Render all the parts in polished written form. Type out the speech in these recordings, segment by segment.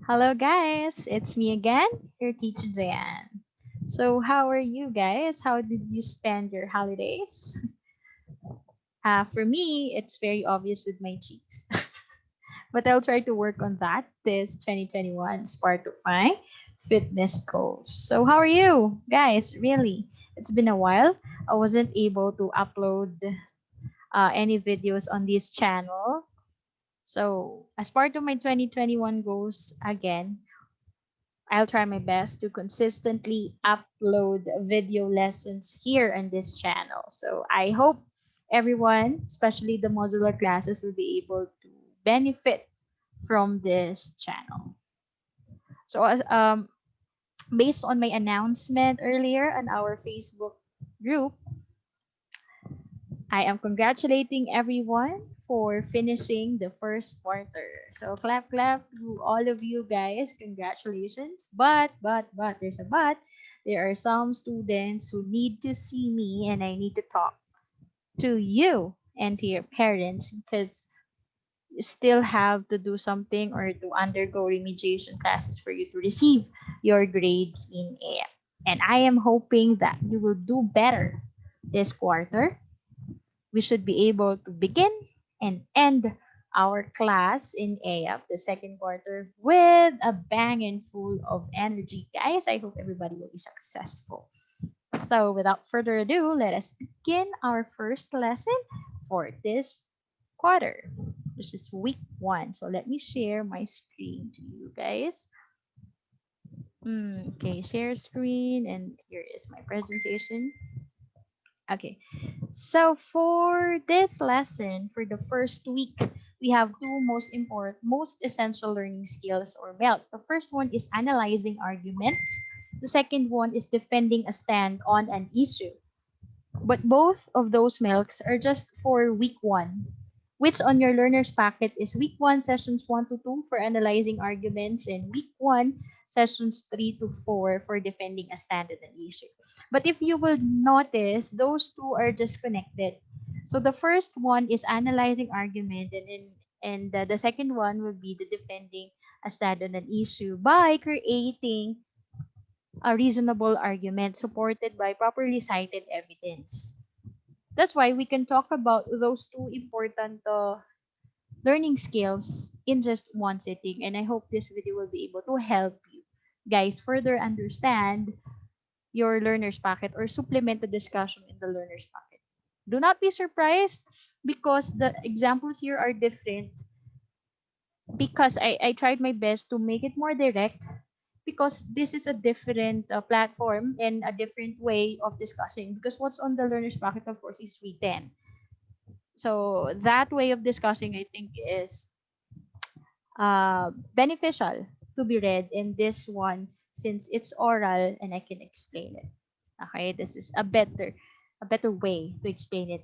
Hello, guys. It's me again, your teacher Jan. So, how are you guys? How did you spend your holidays? For me, it's very obvious with my cheeks, but I'll try to work on that this 2021 as part of my fitness goals. So, how are you guys? Really, it's been a while. I wasn't able to upload any videos on this channel. So, as part of my 2021 goals, again, I'll try my best to consistently upload video lessons here on this channel. So I hope everyone, especially the modular classes, will be able to benefit from this channel. So based on my announcement earlier on our Facebook group, I am congratulating everyone for finishing the first quarter. So clap clap to all of you guys. Congratulations. But there's a but. There are some students who need to see me and I need to talk to you and to your parents because you still have to do something or to undergo remediation classes for you to receive your grades in AM. And I am hoping that you will do better this quarter. We should be able to begin and end our class in AF, the second quarter, with a bang and full of energy. Guys, I hope everybody will be successful. So, without further ado, let us begin our first lesson for this quarter. This is week one. So, let me share my screen to you guys. Okay, share screen, and here is my presentation. Okay, so for this lesson, for the first week, we have two most important, most essential learning skills or MELT. The first one is analyzing arguments. The second one is defending a stand on an issue. But both of those MELTs are just for week one, which on your learner's packet is week one, sessions 1 to 2 for analyzing arguments, and week one, sessions 3 to 4 for defending a stand on an issue. But if you will notice, those two are disconnected. So the first one is analyzing argument, and the second one will be the defending a stand on an issue by creating a reasonable argument supported by properly cited evidence. That's why we can talk about those two important learning skills in just one sitting. And I hope this video will be able to help you guys further understand your learner's packet or supplement the discussion in the learner's packet. Do not be surprised because the examples here are different because I tried my best to make it more direct because this is a different platform and a different way of discussing because what's on the learner's packet of course is written. So that way of discussing, I think, is beneficial to be read in this one since it's oral and I can explain it. Okay, this is a better way to explain it.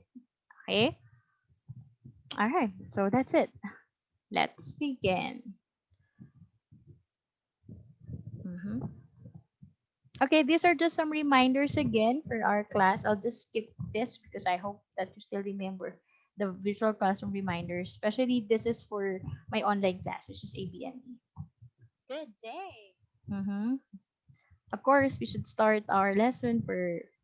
Okay, all right. So that's it. Let's begin. Mhm. Okay, these are just some reminders again for our class. I'll just skip this because I hope that you still remember the visual classroom reminders. Especially this is for my online class, which is ABME. Good day. Mm-hmm. Of course, we should start our lesson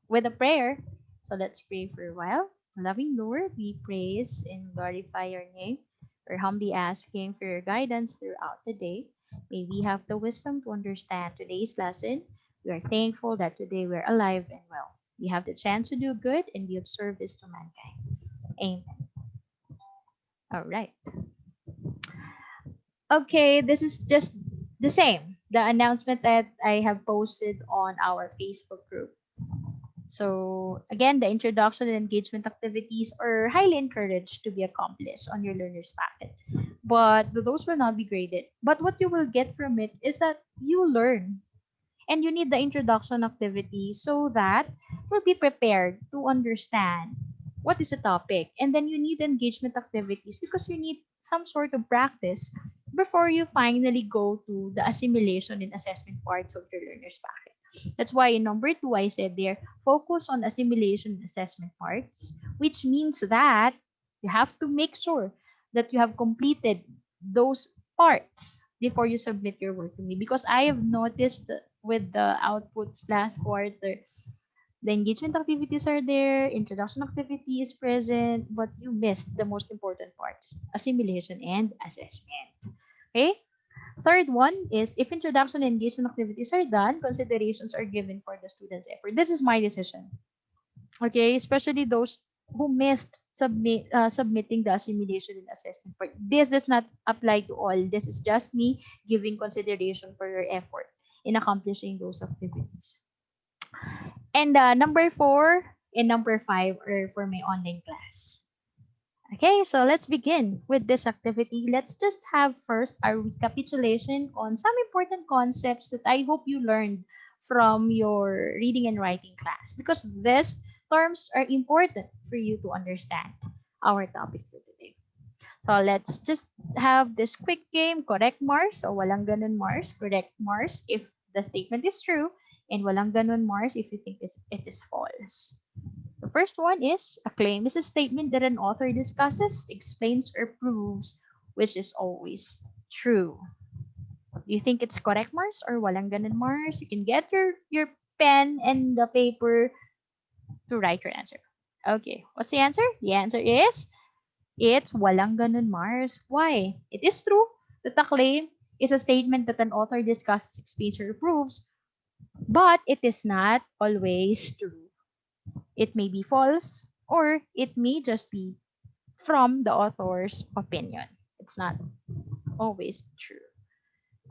with a prayer. So let's pray for a while. Loving Lord, we praise and glorify your name. We're humbly asking for your guidance throughout the day. May we have the wisdom to understand today's lesson. We are thankful that today we're alive and well. We have the chance to do good and be of service to mankind. Amen. All right. Okay, this is just the same. The announcement that I have posted on our Facebook group. So again, the introduction and engagement activities are highly encouraged to be accomplished on your learner's packet. But those will not be graded. But what you will get from it is that you learn. And you need the introduction activity so that you'll be prepared to understand what is the topic. And then you need engagement activities because you need some sort of practice before you finally go to the assimilation and assessment parts of your learner's packet. That's why in number two, I said there, focus on assimilation and assessment parts, which means that you have to make sure that you have completed those parts before you submit your work to me, because I have noticed with the outputs last quarter, the engagement activities are there, introduction activity is present, but you missed the most important parts, assimilation and assessment. Okay? Third one is if introduction and engagement activities are done, considerations are given for the student's effort. This is my decision. Okay? Especially those who missed submitting the assimilation and assessment part. This does not apply to all. This is just me giving consideration for your effort in accomplishing those activities. And number 4 and number 5 are for my online class. Okay, so let's begin with this activity. Let's just have first a recapitulation on some important concepts that I hope you learned from your reading and writing class, because these terms are important for you to understand our topic for today. So let's just have this quick game, correct Mars o walang ganun Mars, correct Mars if the statement is true, and walang ganun Mars if you think it is false. The first one is a claim is a statement that an author discusses, explains, or proves, which is always true. Do you think it's correct Mars or walang ganun Mars? You can get your pen and the paper to write your answer. Okay, what's the answer? The answer is it's walang ganun, Mars. Why? It is true that a claim is a statement that an author discusses, explains, or proves, but it is not always true. It may be false, or it may just be from the author's opinion. It's not always true.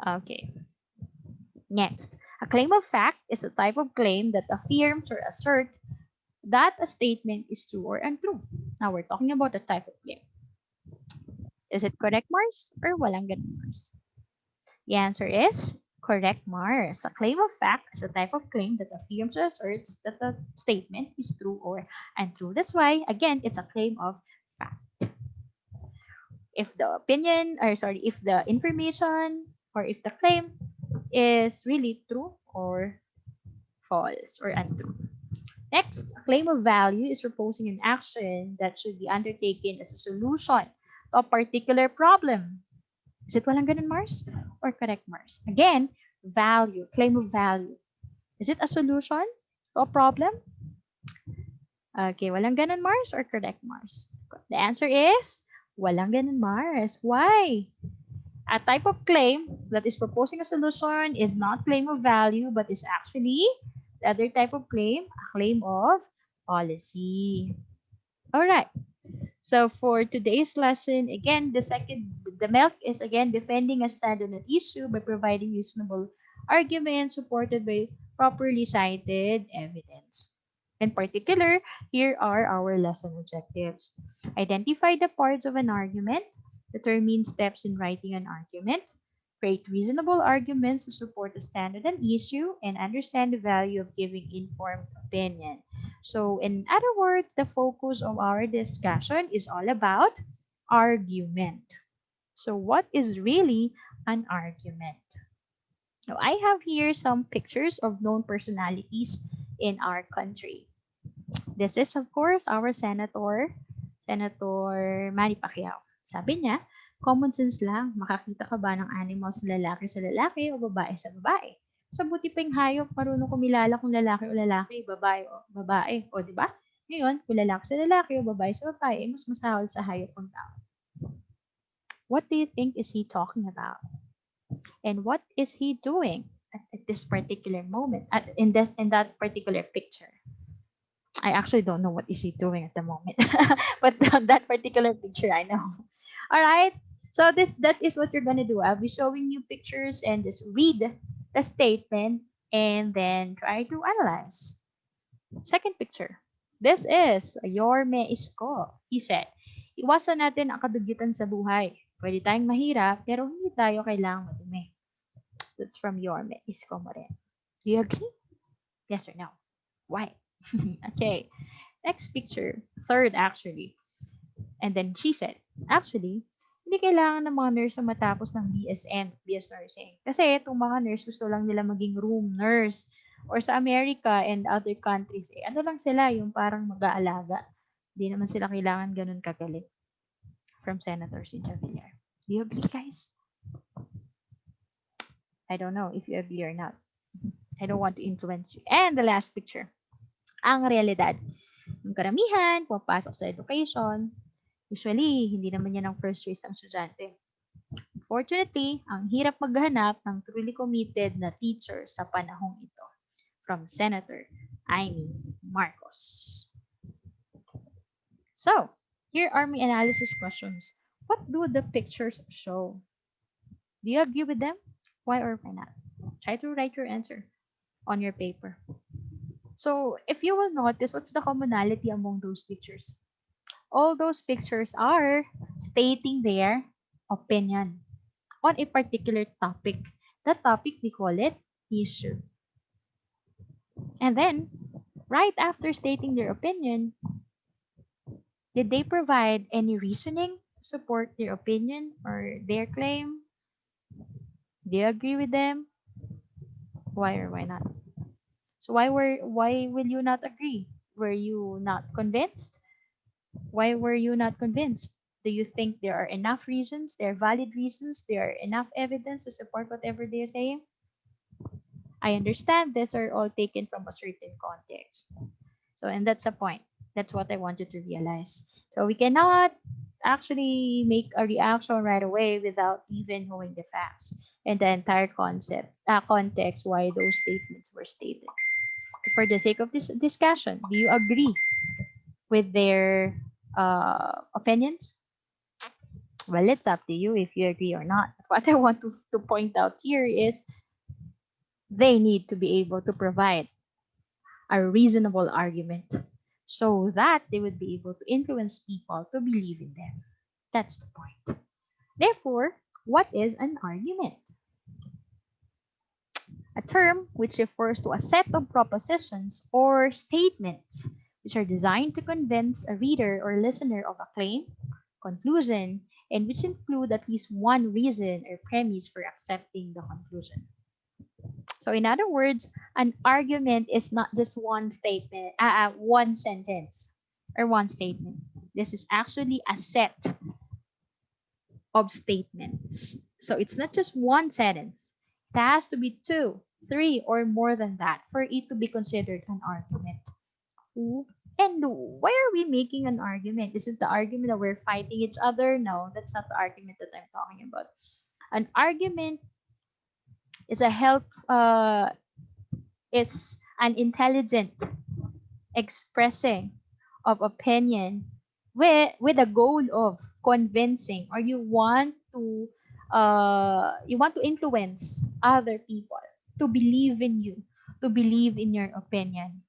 Okay, next. A claim of fact is a type of claim that affirms or asserts that a statement is true or untrue. Now we're talking about a type of claim. Is it correct, Mars, or walang ganun, Mars? The answer is correct, Mars. A claim of fact is a type of claim that affirms or asserts that the statement is true or untrue. That's why, again, it's a claim of fact. If the opinion, or sorry, if the information or if the claim is really true or false or untrue. Next, a claim of value is proposing an action that should be undertaken as a solution to a particular problem. Is it walang ganun, Mars? Or correct, Mars? Again, value, claim of value. Is it a solution to a problem? Okay, walang ganun, Mars, or correct, Mars? The answer is walang ganun, Mars. Why? A type of claim that is proposing a solution is not claim of value, but is actually the other type of claim, a claim of policy. All right. So for today's lesson, again, the milk is again defending a stand on an issue by providing reasonable arguments supported by properly cited evidence. In particular, here are our lesson objectives. Identify the parts of an argument, determine steps in writing an argument, create reasonable arguments to support a stand on an issue, and understand the value of giving informed opinion. So, in other words, the focus of our discussion is all about argument. So, what is really an argument? Now, I have here some pictures of known personalities in our country. This is, of course, our Senator Manny Pacquiao. Sabi niya, common sense lang, makakita ka ba ng animals na lalaki sa lalaki o babae sa babae? Sa buti pa yung hayop, marunong kumilala kung lalaki o lalaki, babae o babae. O, di ba? Ngayon, kung lalaki sa lalaki o babae sa babae, mas masahol sa hayop ang tao. What do you think is he talking about? And what is he doing at this particular moment, in that particular picture? I actually don't know what is he doing at the moment, but on that particular picture, I know. All right. So that is what you're gonna do. I'll be showing you pictures and just read the statement and then try to analyze. Second picture. This is Yorme Isko. He said, iwasan natin ang kadugyutan sa buhay. Pwede tayong mahirap, pero hindi tayo kailangang madumi. That's from Yorme Isko Moren. Do you agree? Yes or no? Why? Okay. Next picture. Third, actually. And then she said, actually, hindi kailangan ng mga nurse na matapos ng BSN, BS Nursing. Kasi itong mga nurse gusto lang nila maging room nurse. Or sa America and other countries, ano lang sila, yung parang mag-aalaga. Hindi naman sila kailangan ganun kagaling. From Senator Cynthia Villar. Do you agree, guys? I don't know if you agree or not. I don't want to influence you. And the last picture, ang realidad. Yung karamihan, pumapasok sa education, usually, hindi naman yan ang first choice ng estudyante. Unfortunately, ang hirap maghanap ng truly committed na teacher sa panahong ito. From Senator Amy Marcos. So, here are my analysis questions. What do the pictures show? Do you agree with them? Why or why not? Try to write your answer on your paper. So, if you will notice, what's the commonality among those pictures? All those pictures are stating their opinion on a particular topic. That topic, we call it issue. And then, right after stating their opinion, did they provide any reasoning to support their opinion or their claim? Do you agree with them? Why or why not? So why will you not agree? Were you not convinced? Why were you not convinced? Do you think there are enough reasons, there are valid reasons, there are enough evidence to support whatever they're saying? I understand these are all taken from a certain context. So, and that's the point. That's what I want you to realize. So we cannot actually make a reaction right away without even knowing the facts and the entire context why those statements were stated. For the sake of this discussion, do you agree with their opinions? Well, it's up to you if you agree or not. What I want to point out here is they need to be able to provide a reasonable argument so that they would be able to influence people to believe in them. That's the point. Therefore, what is an argument? A term which refers to a set of propositions or statements which are designed to convince a reader or listener of a claim, conclusion, and which include at least one reason or premise for accepting the conclusion. So, in other words, an argument is not just one statement, one sentence or one statement. This is actually a set of statements. So, it's not just one sentence. It has to be two, three, or more than that for it to be considered an argument. Who and why are we making an argument? Is it the argument that we're fighting each other? No, that's not the argument that I'm talking about. An argument is a help is an intelligent expressing of opinion with a goal of convincing, or you want to influence other people to believe in you, to believe in your opinion.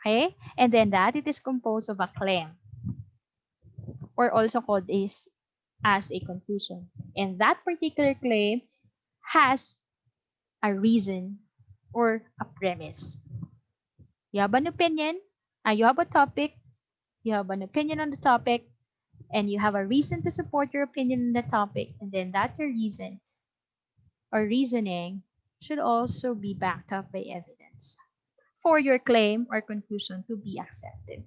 Okay, and then that it is composed of a claim, or also called as a conclusion, and that particular claim has a reason or a premise. You have an opinion, you have a topic, you have an opinion on the topic, and you have a reason to support your opinion on the topic, and then that your reason or reasoning should also be backed up by evidence for your claim or conclusion to be accepted.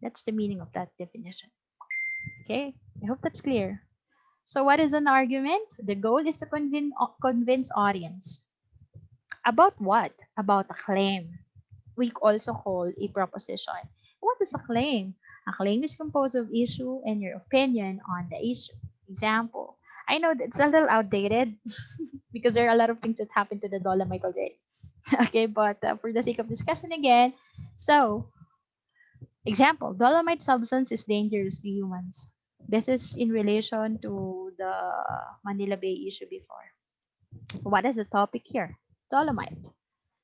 That's the meaning of that definition. Okay, I hope that's clear. So, what is an argument? The goal is to convince audience about what? About a claim. We also call a proposition. What is a claim? A claim is composed of issue and your opinion on the issue. Example. I know that's a little outdated because there are a lot of things that happened to the dolomite already. Okay, but for the sake of discussion again, so example, dolomite substance is dangerous to humans. This is in relation to the Manila Bay issue before. What is the topic here? Dolomite.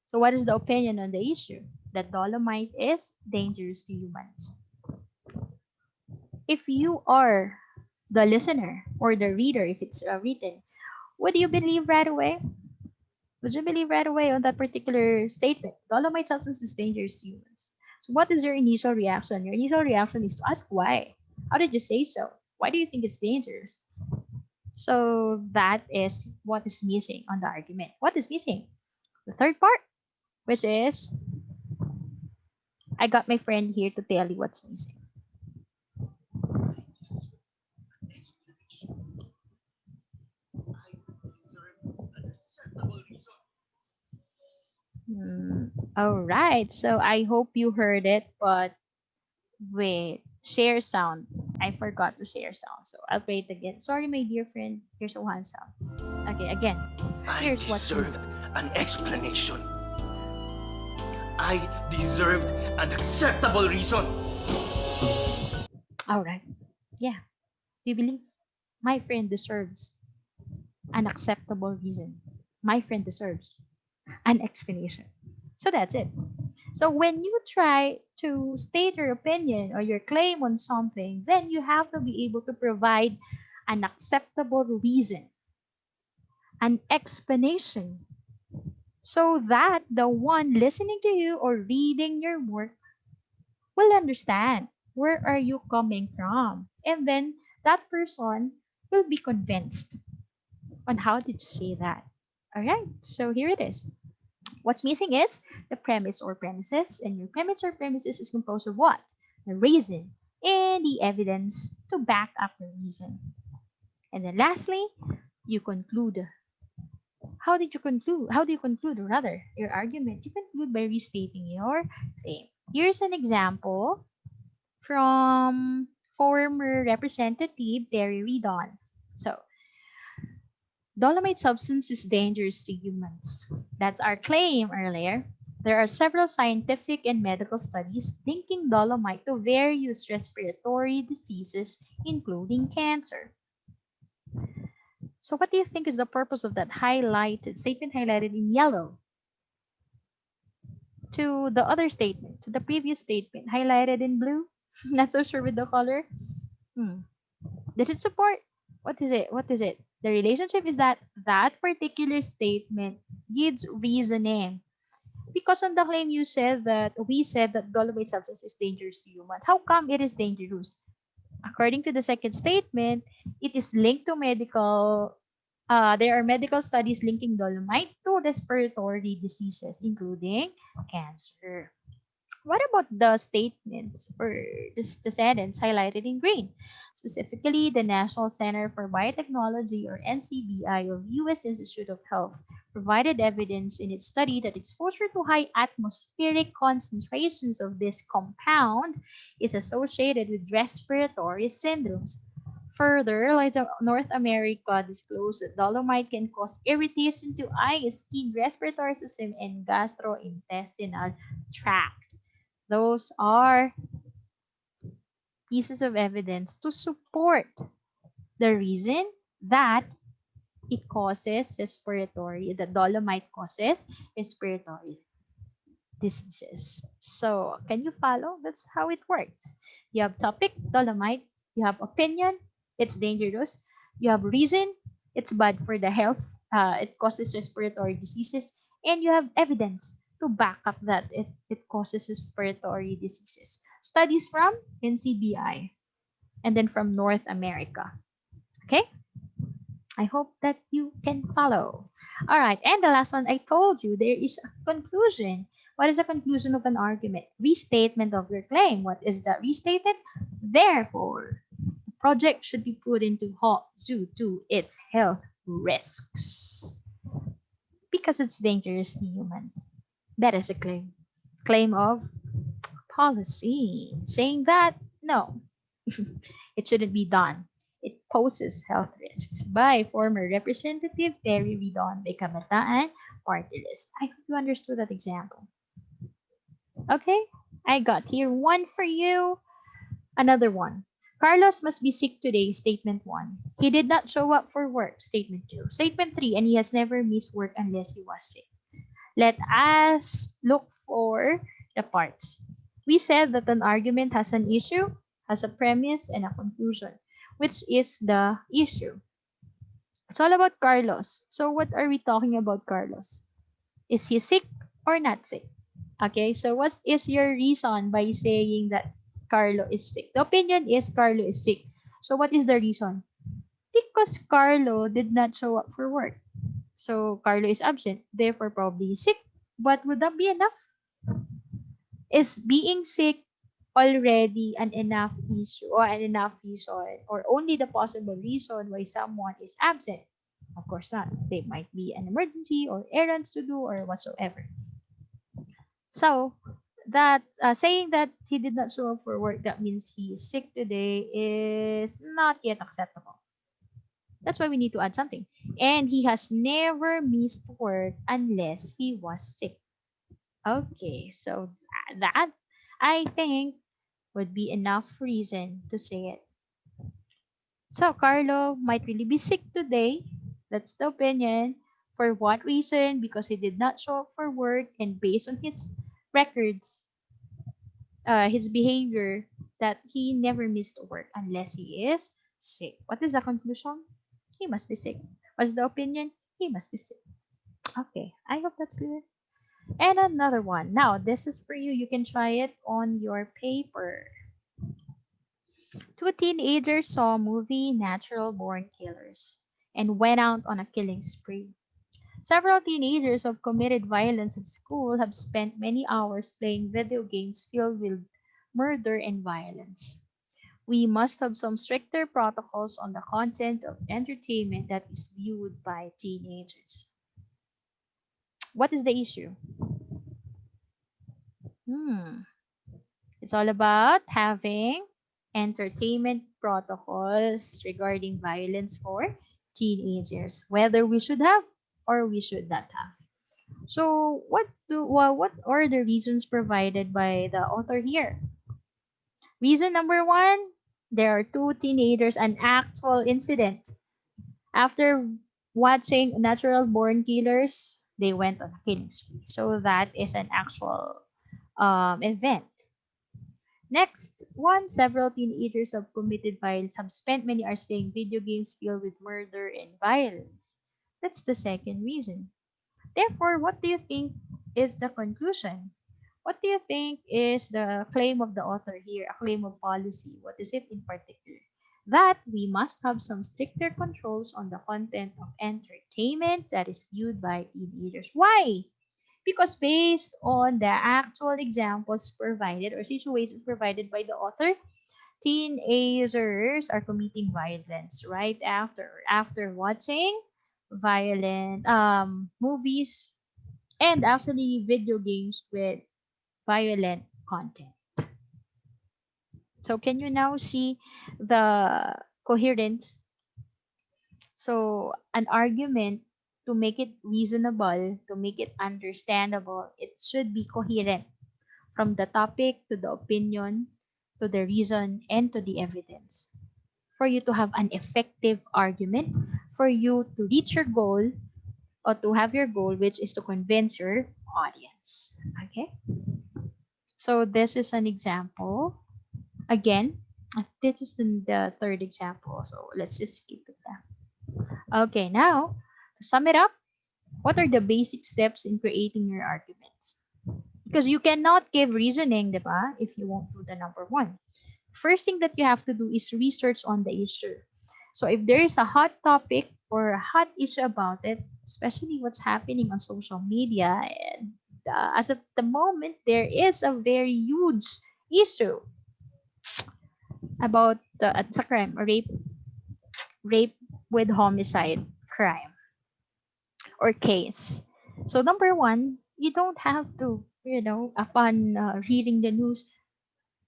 So, what is the opinion on the issue? That dolomite is dangerous to humans. If you are the listener or the reader, if it's written, would you believe right away? Would you believe right away on that particular statement? Dolomite substance is dangerous to humans. So, what is your initial reaction? Your initial reaction is to ask why. How did you say so? Why do you think it's dangerous? So, that is what is missing on the argument. What is missing? The third part, which is I got my friend here to tell you what's missing. Hmm. All right. So I hope you heard it, but wait, share sound. I forgot to share sound. So I'll play it again. Sorry, my dear friend. Here's a one sound. Okay, again. I Here's what's deserved missing. an explanation. I deserved an acceptable reason. All right. Yeah. Do you believe my friend deserves an acceptable reason? My friend deserves an explanation. So that's it. So when you try to state your opinion or your claim on something, then you have to be able to provide an acceptable reason, an explanation, so that the one listening to you or reading your work will understand where are you coming from. And then that person will be convinced on how did you say that. All right, so here it is. What's missing is the premise or premises, and your premise or premises is composed of what? The reason and the evidence to back up the reason. And then lastly, you conclude. How did you conclude? How do you conclude, or rather, your argument? You conclude by restating your claim. Here's an example from former Representative Terry Redon. So, dolomite substance is dangerous to humans. That's our claim earlier. There are several scientific and medical studies linking dolomite to various respiratory diseases, including cancer. So, what do you think is the purpose of that highlighted statement highlighted in yellow to the other statement, to the previous statement highlighted in blue? Not so sure with the color. Hmm. Does it support? What is it? What is it? The relationship is that that particular statement gives reasoning. Because on the claim you said that we said that dolomite substance is dangerous to humans. How come it is dangerous? According to the second statement, it is linked to medical. There are medical studies linking dolomite to respiratory diseases, including cancer. What about the statements or the sentence highlighted in green? Specifically, the National Center for Biotechnology or NCBI of U.S. Institute of Health provided evidence in its study that exposure to high atmospheric concentrations of this compound is associated with respiratory syndromes. Further, North America disclosed that dolomite can cause irritation to eye, skin, respiratory system, and gastrointestinal tract. Those are pieces of evidence to support the reason that the dolomite causes respiratory diseases. So, can you follow? That's how it works. You have topic, dolomite. You have opinion, it's dangerous. You have reason, it's bad for the health. It causes respiratory diseases. And you have evidence to back up that it causes respiratory diseases. Studies from NCBI and then from North America. Okay? I hope that you can follow. All right, and the last one I told you there is a conclusion. What is the conclusion of an argument? Restatement of your claim. What is that restated? Therefore, the project should be put into halt due to its health risks because it's dangerous to humans. That is a claim. Claim of policy saying that no, it shouldn't be done. It poses health risks by former Representative Terry Ridon by Kabataan Party List. I hope you understood that example. Okay, I got here one for you. Another one. Carlos must be sick today, statement 1. He did not show up for work, statement 2. Statement 3, and he has never missed work unless he was sick. Let us look for the parts. We said that an argument has an issue, has a premise, and a conclusion. Which is the issue? It's all about Carlos. So what are we talking about Carlos? Is he sick or not sick? Okay, so what is your reason by saying that Carlo is sick? The opinion is Carlo is sick. So what is the reason? Because Carlo did not show up for work. So Carlo is absent, therefore probably he's sick. But would that be enough? Is being sick already an enough issue or an enough reason or only the possible reason why someone is absent? Of course not. There might be an emergency or errands to do or whatsoever. So that saying that he did not show up for work, that means he is sick today, is not yet acceptable. That's why we need to add something. And he has never missed work unless he was sick. Okay, so that I think would be enough reason to say it. So Carlo might really be sick today. That's the opinion. For what reason? Because he did not show up for work, and based on his records, his behavior, that he never missed work unless he is sick. What is the conclusion? He must be sick. What's the opinion? He must be sick. Okay, I hope that's clear. And another one. Now, this is for you. You can try it on your paper. Two teenagers saw a movie, Natural Born Killers, and went out on a killing spree. Several teenagers who have committed violence at school have spent many hours playing video games filled with murder and violence. We must have some stricter protocols on the content of entertainment that is viewed by teenagers. What is the issue? Hmm. It's all about having entertainment protocols regarding violence for teenagers, whether we should have or we should not have. So, what are the reasons provided by the author here? Reason number one: there are two teenagers, an actual incident. After watching Natural Born Killers, they went on a killing spree. So that is an actual event. Next, one, several teenagers have committed violence, have spent many hours playing video games filled with murder and violence. That's the second reason. Therefore, what do you think is the conclusion? What do you think is the claim of the author here, a claim of policy? What is it in particular? That we must have some stricter controls on the content of entertainment that is viewed by teenagers. Why? Because based on the actual examples provided or situations provided by the author, teenagers are committing violence right after watching violent movies and actually video games with violent content. So can you now see the coherence? So an argument, to make it reasonable, to make it understandable, it should be coherent from the topic to the opinion to the reason and to the evidence. For you to have an effective argument, for you to reach your goal or to have your goal, which is to convince your audience. Okay? So this is an example. Again, this is the third example. So let's just skip it down. Okay, now to sum it up, what are the basic steps in creating your arguments? Because you cannot give reasoning, diba, if you won't do the number one. First thing that you have to do is research on the issue. So if there is a hot topic or a hot issue about it, especially what's happening on social media, and as of the moment, there is a very huge issue about it's a crime, rape with homicide crime or case. So number one, you don't have to, upon reading the news,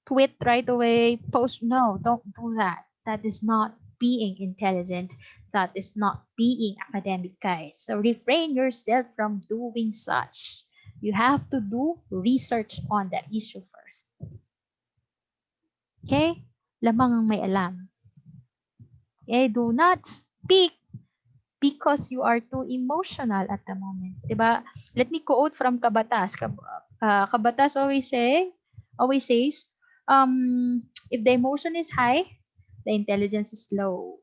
tweet right away, post. No, don't do that. That is not being intelligent. That is not being academic, guys. So refrain yourself from doing such. You have to do research on the issue first. Okay? Lamang ang may alam. Okay? Do not speak because you are too emotional at the moment. Diba? Let me quote from Kabatas. Kabatas always says, if the emotion is high, the intelligence is low.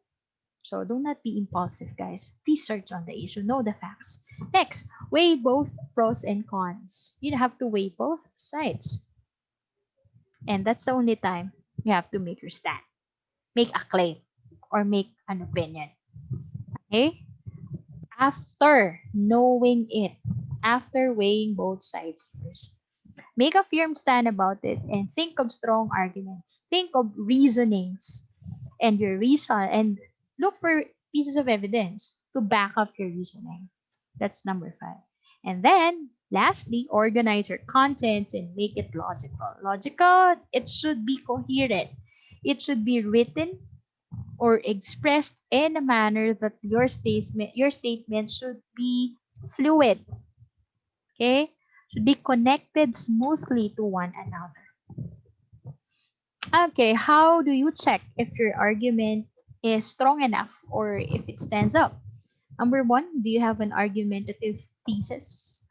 So do not be impulsive, guys. Research on the issue. Know the facts. Next, weigh both pros and cons. You have to weigh both sides. And that's the only time you have to make your stand. Make a claim or make an opinion. Okay? After knowing it, after weighing both sides first. Make a firm stand about it and think of strong arguments. Think of reasonings and your reason and look for pieces of evidence to back up your reasoning. That's number five. And then Lastly, organize your content and make it logical. Logical, it should be coherent. It should be written or expressed in a manner that your statement should be fluid, okay? Should be connected smoothly to one another. Okay, how do you check if your argument is strong enough or if it stands up? Number one, do you have an argumentative thesis?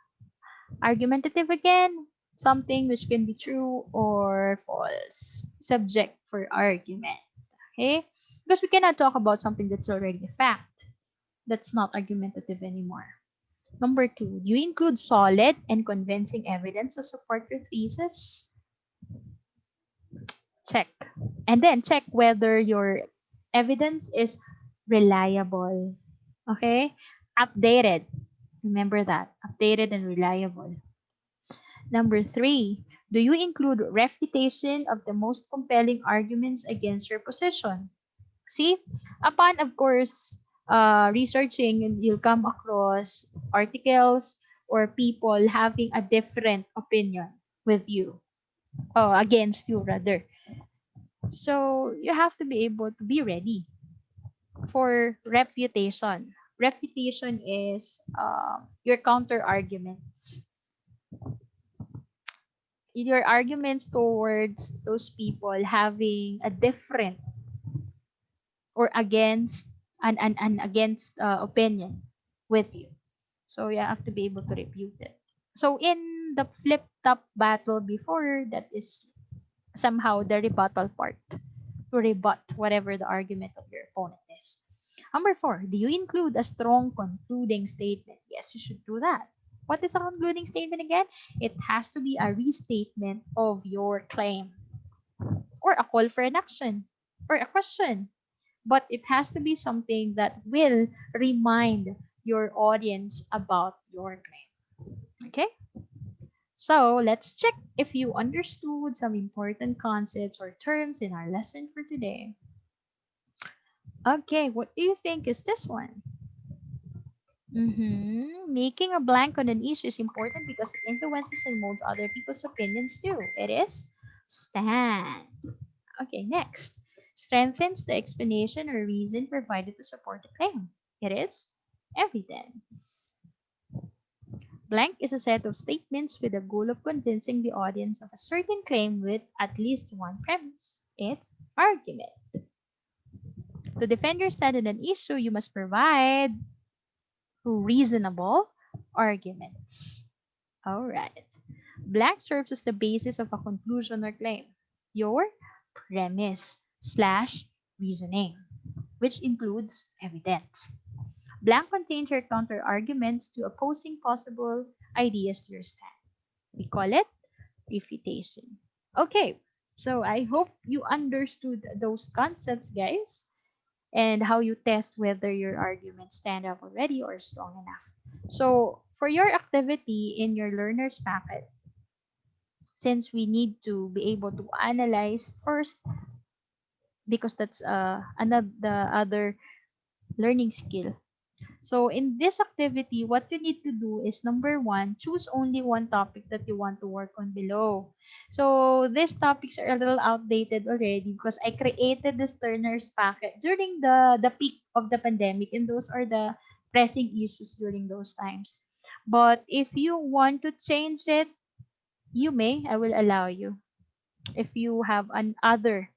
Argumentative again, something which can be true or false. Subject for argument. Okay? Because we cannot talk about something that's already a fact. That's not argumentative anymore. Number two, do you include solid and convincing evidence to support your thesis? Check. And then check whether your evidence is reliable. Okay? Updated. Remember that. Updated and reliable. Number three, do you include refutation of the most compelling arguments against your position? See, upon, of course, researching, you'll come across articles or people having a different opinion with you, against you rather. So you have to be able to be ready for refutation. Refutation is your counter arguments. Your arguments towards those people having a different or against an against opinion with you. So you have to be able to refute it. So in the flip top battle before, that is somehow the rebuttal part to rebut whatever the argument of your opponent is. Number four, do you include a strong concluding statement? Yes, you should do that. What is a concluding statement again? It has to be a restatement of your claim or a call for an action or a question. But it has to be something that will remind your audience about your claim. Okay? So let's check if you understood some important concepts or terms in our lesson for today. Okay, what do you think is this one? Making a blank on an issue is important because it influences and molds other people's opinions too. It is stand. Okay, next. Strengthens the explanation or reason provided to support the claim. It is evidence. Blank is a set of statements with the goal of convincing the audience of a certain claim with at least one premise. It's argument. To defend your stand on an issue, you must provide reasonable arguments. All right. Blank serves as the basis of a conclusion or claim. Your premise slash reasoning, which includes evidence. Blank contains your counter arguments to opposing possible ideas to your stand. We call it refutation. Okay, so I hope you understood those concepts, guys, and how you test whether your arguments stand up already or strong enough. So, for your activity in your learner's packet, since we need to be able to analyze first, because that's another the other learning skill. So in this activity, what you need to do is number one, choose only one topic that you want to work on below. So these topics are a little outdated already because I created this learner's packet during the peak of the pandemic, and those are the pressing issues during those times. But if you want to change it, you may, I will allow you. If you have an other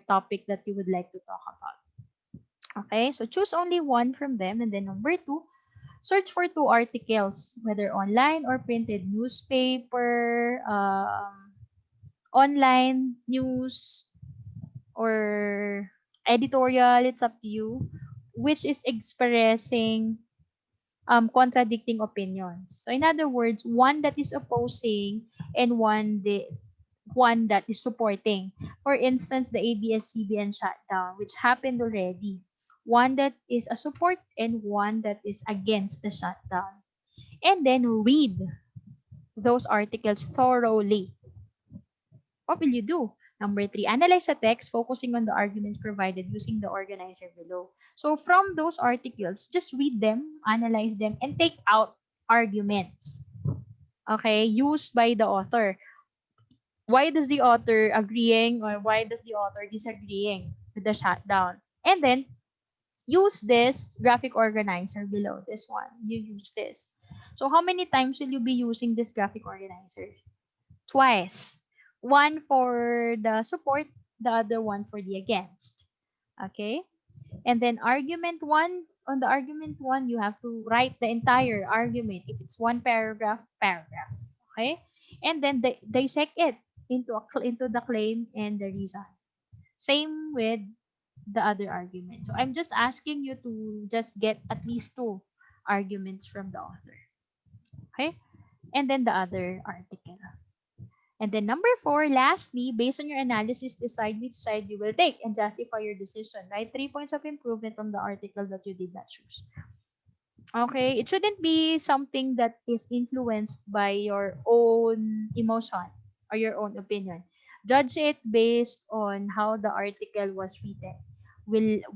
topic that you would like to talk about. Okay, so choose only one from them. And then number two, search for two articles, whether online or printed newspaper, online news, or editorial. It's up to you, which is expressing contradicting opinions. So in other words, one that is opposing and one that is supporting. For instance, the ABS-CBN shutdown, which happened already. One that is a support and one that is against the shutdown. And then read those articles thoroughly. What will you do? Number three, analyze the text, focusing on the arguments provided using the organizer below. So from those articles, just read them, analyze them, and take out arguments, okay, used by the author. Why does the author agreeing or why does the author disagreeing with the shutdown? And then use this graphic organizer below this one. You use this. So how many times will you be using this graphic organizer? Twice. One for the support, the other one for the against. Okay? And then argument one, on the argument one, you have to write the entire argument. If it's one paragraph, paragraph. Okay? And then dissect it into the claim and the reason. Same with the other argument. So I'm just asking you to just get at least two arguments from the author. Okay? And then the other article. And then number four, lastly, based on your analysis, decide which side you will take and justify your decision. Write 3 points of improvement from the article that you did not choose. Okay, it shouldn't be something that is influenced by your own emotion or your own opinion. Judge it based on how the article was written.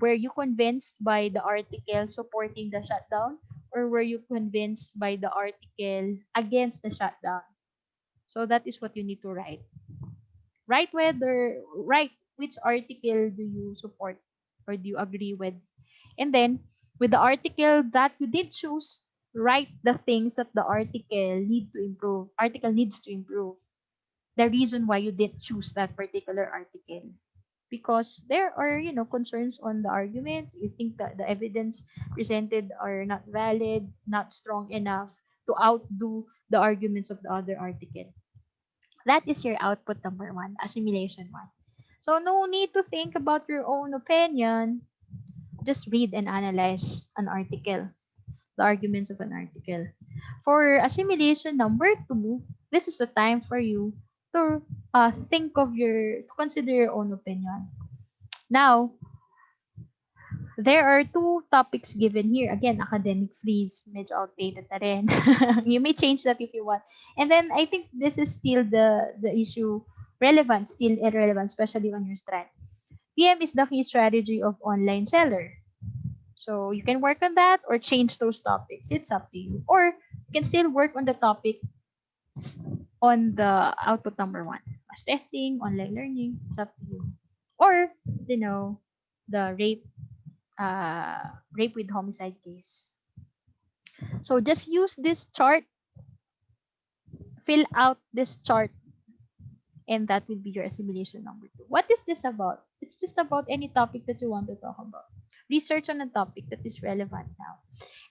Were you convinced by the article supporting the shutdown, or were you convinced by the article against the shutdown? So that is what you need to write. Write which article do you support or do you agree with, and then with the article that you did choose, write the things that the article needs to improve, the reason why you did choose that particular article, because there are, concerns on the arguments. You think that the evidence presented are not valid, not strong enough to outdo the arguments of the other article. That is your output number one, assimilation one. So no need to think about your own opinion. Just read and analyze an article, the arguments of an article. For assimilation number two, this is the time for you to to consider your own opinion. Now, there are two topics given here. Again, academic freeze, medyo outdated na rin. You may change that if you want. And then I think this is still the issue relevant, still irrelevant, especially on your strand. PM is the key strategy of online seller. So you can work on that or change those topics. It's up to you. Or you can still work on the topic on the output number one. Mass testing, online learning, it's up to you. Or, the rape with homicide case. So just use this chart, fill out this chart, and that will be your assimilation number two. What is this about? It's just about any topic that you want to talk about. Research on a topic that is relevant now.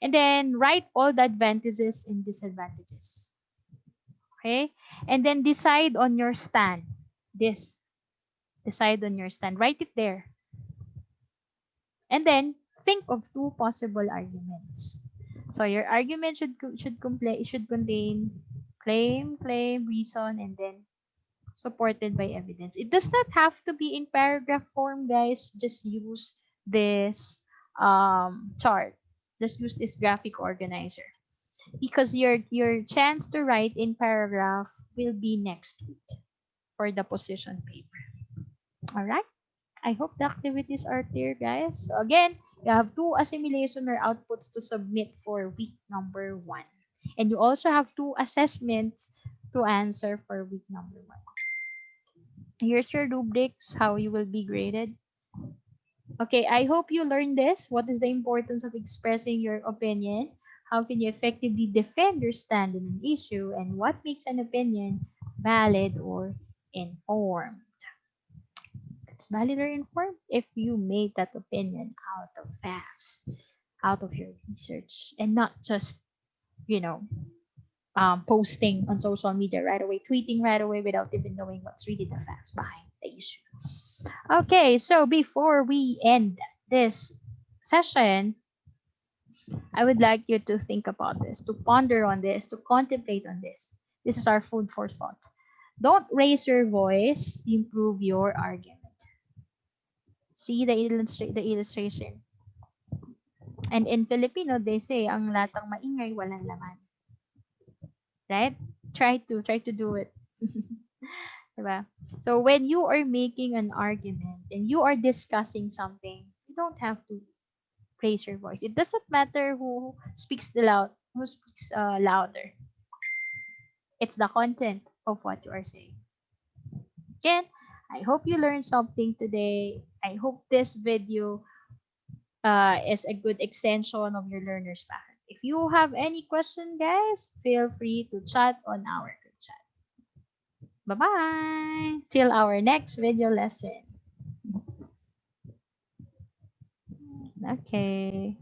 And then write all the advantages and disadvantages. Okay? And then decide on your stand. Decide on your stand. Write it there. And then think of two possible arguments. So your argument should contain claim, reason, and then supported by evidence. It does not have to be in paragraph form, guys. Just use this chart. Just use this graphic organizer, because your chance to write in paragraph will be next week for the position paper. All right. I hope the activities are clear, guys. So again, you have two assimilation or outputs to submit for week number one. And you also have two assessments to answer for week number one. Here's your rubrics, how you will be graded. Okay, I hope you learned this. What is the importance of expressing your opinion? How can you effectively defend your stand in an issue? And what makes an opinion valid or informed? It's valid or informed if you made that opinion out of facts, out of your research, and not just, you know, posting on social media right away, tweeting right away without even knowing what's really the facts behind the issue. Okay, so before we end this session, I would like you to think about this, to ponder on this, to contemplate on this. This is our food for thought. Don't raise your voice, improve your argument. See the illustration. And in Filipino, they say, ang latang maingay, walang laman. Right? Try to do it. Diba? So when you are making an argument and you are discussing something, you don't have to raise your voice. It doesn't matter who speaks the Who speaks louder? It's the content of what you are saying. Again, I hope you learned something today. I hope this video is a good extension of your learner's packet. If you have any question, guys, feel free to chat on our group chat. Bye-bye! Till our next video lesson. Okay.